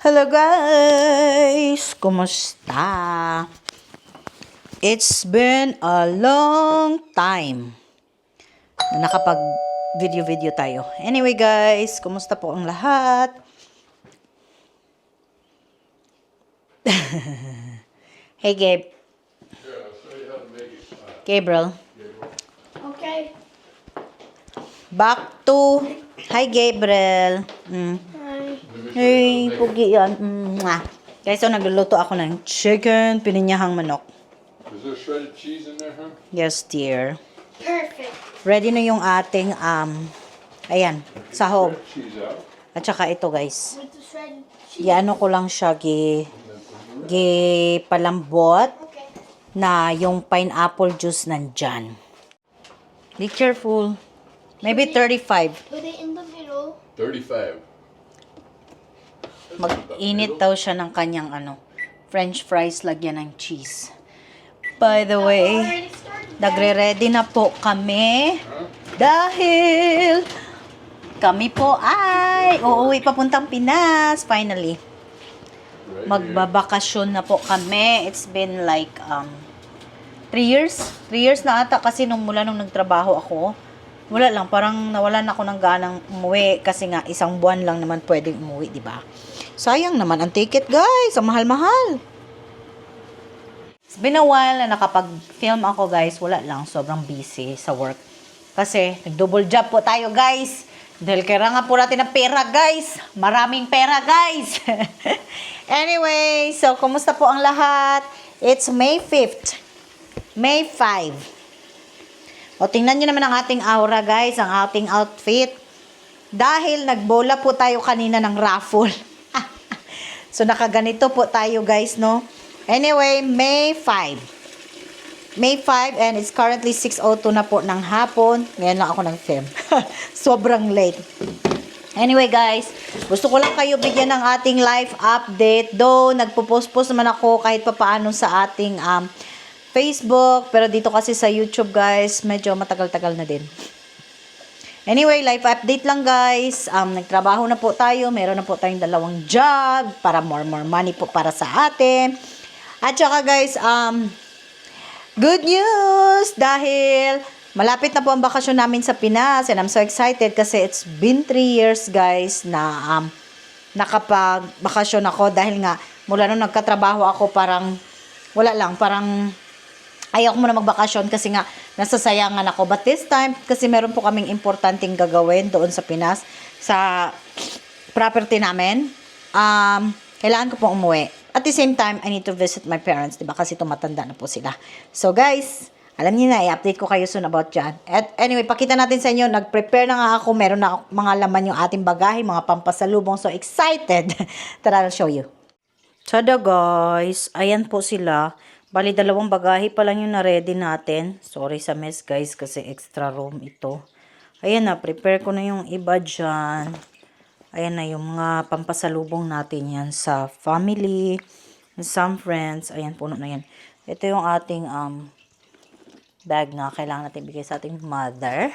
Hello guys! Kumusta? It's been a long time na nakapag video tayo. Anyway guys, kumusta po ang lahat? Hey Gabe. Gabriel. Okay. Back to... Hi Gabriel. Hi. Hey, pugi yan. Mwah. Guys, so nagluluto ako ng chicken, pininyahang manok. Is there shredded cheese in there, huh? Yes, dear. Perfect. Ready na yung ating, ayan, sahog. Cheese out. At saka ito, guys. With the shredded cheese. Iano ko lang siya, palambot Okay. na yung pineapple juice nandyan. Be careful. Maybe 35. Put it in the middle. 35. Mag-init daw siya ng kanyang, French fries, lagyan ng cheese. By the way, Already started. nagre-ready na po kami. Dahil kami po ay uuwi papuntang Pinas, finally. Magbabakasyon na po kami. It's been like 3 years. 3 years na ata kasi mula nung nagtrabaho ako. Wala lang, parang nawalan ako ng ganang umuwi kasi nga isang buwan lang naman pwedeng umuwi, di ba? Sayang naman ang ticket, guys. Ang mahal-mahal. It's been a while na nakapag-film ako, guys. Wala lang, sobrang busy sa work. Kasi nag-double job po tayo, guys. Dahil kailangan po natin ng pera, guys. Maraming pera, guys. Anyway, so kumusta po ang lahat? It's May 5th. May 5. O, tingnan nyo naman ang ating aura, guys. Ang ating outfit. Dahil nagbola po tayo kanina ng raffle. So, nakaganito po tayo, guys, no? Anyway, May 5. May 5 and it's currently 6:02 na po ng hapon. Ngayon lang ako nag-film. Sobrang late. Anyway, guys, gusto ko lang kayo bigyan ng ating live update. Though, nagpo-post-post naman ako kahit papaano sa ating Facebook. Pero dito kasi sa YouTube, guys, medyo matagal-tagal na din. Anyway, live update lang, guys. Nagtrabaho na po tayo. Meron na po tayong 2 job para more money po para sa atin. At saka, guys, good news! Dahil malapit na po ang bakasyon namin sa Pinas. And I'm so excited kasi it's been 3 years, guys, na nakapag-bakasyon ako. Dahil nga, mula nung nagkatrabaho ako, parang, wala lang, parang ayaw ko muna magbakasyon kasi nga nasasayangan ako. But this time, kasi meron po kaming importanteng gagawin doon sa Pinas, sa property namin. Kailangan ko pong umuwi. At the same time, I need to visit my parents, diba? Kasi tumatanda na po sila. So guys, alam niyo na, i-update ko kayo soon about dyan. At anyway, pakita natin sa inyo, nag-prepare na nga ako. Meron na mga laman yung ating bagahe, mga pampasalubong. So excited! Tara, I'll show you. Tada guys, ayan po sila. Bali, 2 bagahe pa lang yung na-ready natin. Sorry sa mess, guys, kasi extra room ito. Ayan na, prepare ko na yung iba dyan. Ayan na yung mga pampasalubong natin yan sa family, some friends. Ayan, puno na yan. Ito yung ating bag na kailangan natin bigay sa ating mother.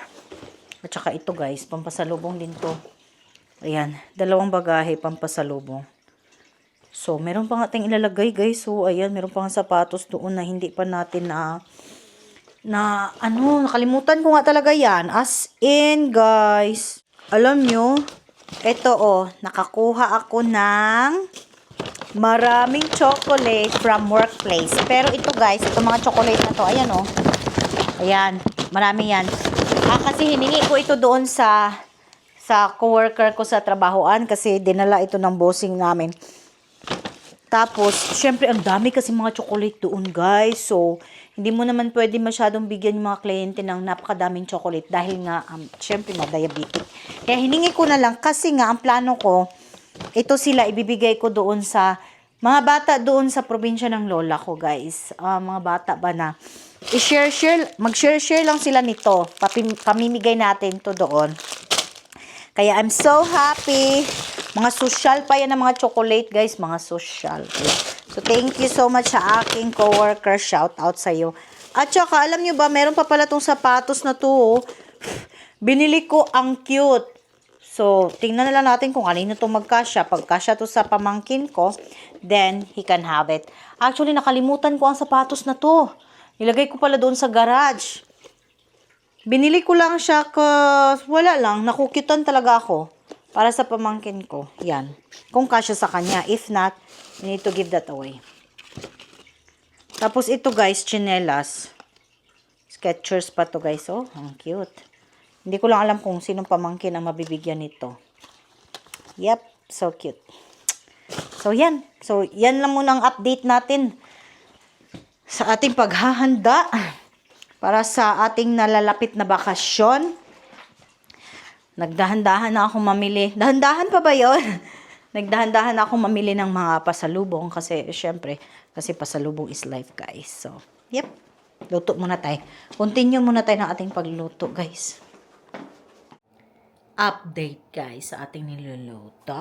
At saka ito, guys, pampasalubong din to. Ayan, 2 bagahe pampasalubong. So, meron pa nga tayong ilalagay, guys. So, ayan, meron pa nga sapatos doon na hindi pa natin nakalimutan ko nga talaga yan. As in, guys, alam nyo, ito, nakakuha ako ng maraming chocolate from workplace. Pero ito, guys, ito mga chocolate na to, ayan, ayan, marami yan. Kasi hiningi ko ito doon sa coworker ko sa trabahoan kasi dinala ito ng bossing namin. Tapos, syempre, ang dami kasi mga chocolate doon, guys. So, hindi mo naman pwede masyadong bigyan yung mga kliyente ng napakadaming chocolate dahil nga, syempre, diabetic. Kaya hiningi ko na lang kasi nga, ang plano ko, ito sila, ibibigay ko doon sa mga bata doon sa probinsya ng lola ko, guys. Mga bata ba na, mag-share lang sila nito. Pamimigay natin to doon. Kaya I'm so happy. Mga social pa yan ng mga chocolate, guys. Mga social. So, thank you so much sa aking coworker. Shout out sa iyo. At saka, alam nyo ba, meron pa pala tong sapatos na to. Binili ko, ang cute. So, tingnan na lang natin kung alin ito magkasya. Pag kasya to sa pamangkin ko, then he can have it. Actually, nakalimutan ko ang sapatos na to. Nilagay ko pala doon sa garage. Binili ko lang siya wala lang, nakukitan talaga ako. Para sa pamangkin ko. Yan. Kung kasya sa kanya. If not, we need to give that away. Tapos ito guys, chinelas. Skechers pa to guys. Oh, ang cute. Hindi ko lang alam kung sinong pamangkin ang mabibigyan nito. Yep, so cute. So yan. So yan lang muna ang update natin sa ating paghahanda para sa ating nalalapit na bakasyon. Nagdahan-dahan na ako mamili. Dahan-dahan pa ba yun? Nagdahan-dahan na ako mamili ng mga pasalubong kasi syempre, kasi pasalubong is life guys. So, yep. Luto muna tayo. Continue muna tayo ng ating pagluto guys. Update guys sa ating niluluto.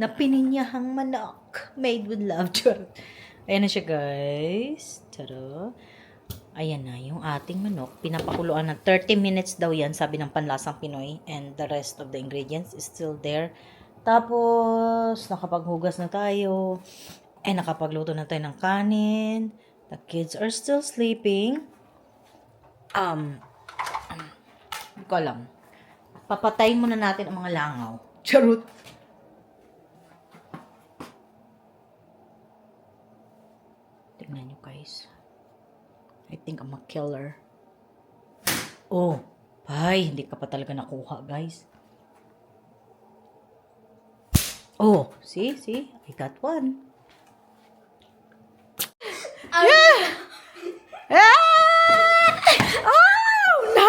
Na pininyahang manok. Made with love. Ayan na siya guys. Tara. Ayan na yung ating manok. Pinapakuluan ng 30 minutes daw yan. Sabi ng Panlasang Pinoy. And the rest of the ingredients is still there. Tapos, nakapaghugas na tayo. And nakapagluto na tayo ng kanin. The kids are still sleeping. Hindi ko alam. Papatayin muna natin ang mga langaw. Charot! Tingnan nyo guys. I think I'm a killer. Oh, ay, hindi ka pa talaga nakuha, guys. Oh, see? I got one. Oh, no!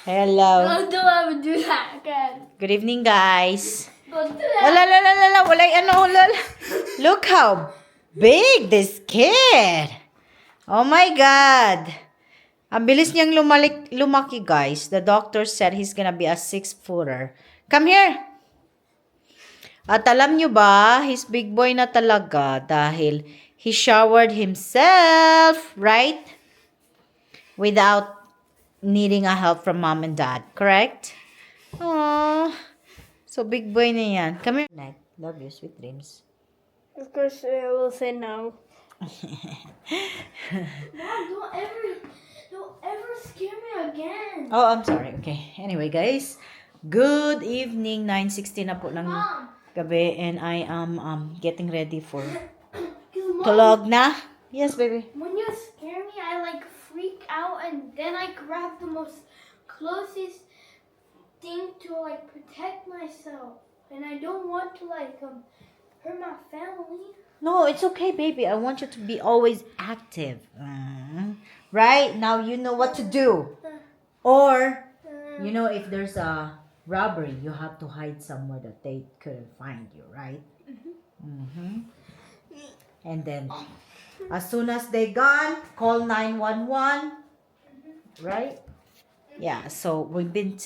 Hello. Don't ever do that again. Good evening, guys. Don't do that. Wala. Look how big this kid. Oh my God! Ang bilis niyang lumaki, guys. The doctor said he's gonna be a 6-footer. Come here! At alam niyo ba, he's big boy na talaga dahil he showered himself, right? Without needing a help from mom and dad, correct? Aww. So big boy na yan. Come here. Night. Love you, sweet dreams. Of course, I will say no. Mom, don't ever scare me again. Oh, I'm sorry. Okay. Anyway, guys. Good evening. 9:16 na po ng Mom. gabi. And I am getting ready for 'Cause Mom, tulog na. Yes, baby. when you scare me, I like freak out and then I grab the most closest thing to like protect myself. And I don't want to like hurt my family. No, it's okay, baby. I want you to be always active. Right? Now you know what to do. Or, you know, if there's a robbery, you have to hide somewhere that they couldn't find you, right? And then, as soon as they gone, call 911. Right? Yeah, so we've been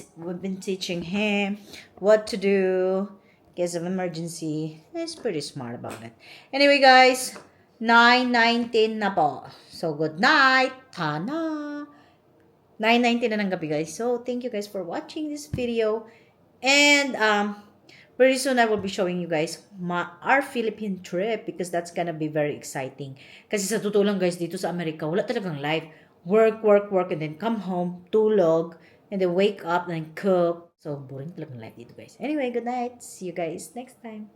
teaching him what to do in case of emergency. He's pretty smart about it. Anyway, guys, 9:19 na po. So, good night. Tana. 9:19 na ng gabi, guys. So, thank you guys for watching this video. And, pretty soon I will be showing you guys our Philippine trip because that's gonna be very exciting. Kasi sa totoo lang, guys, dito sa Amerika, wala talagang life. Work, and then come home, tulog, and then wake up and then cook. So, boring talagang life dito, guys. Anyway, good night. See you guys next time.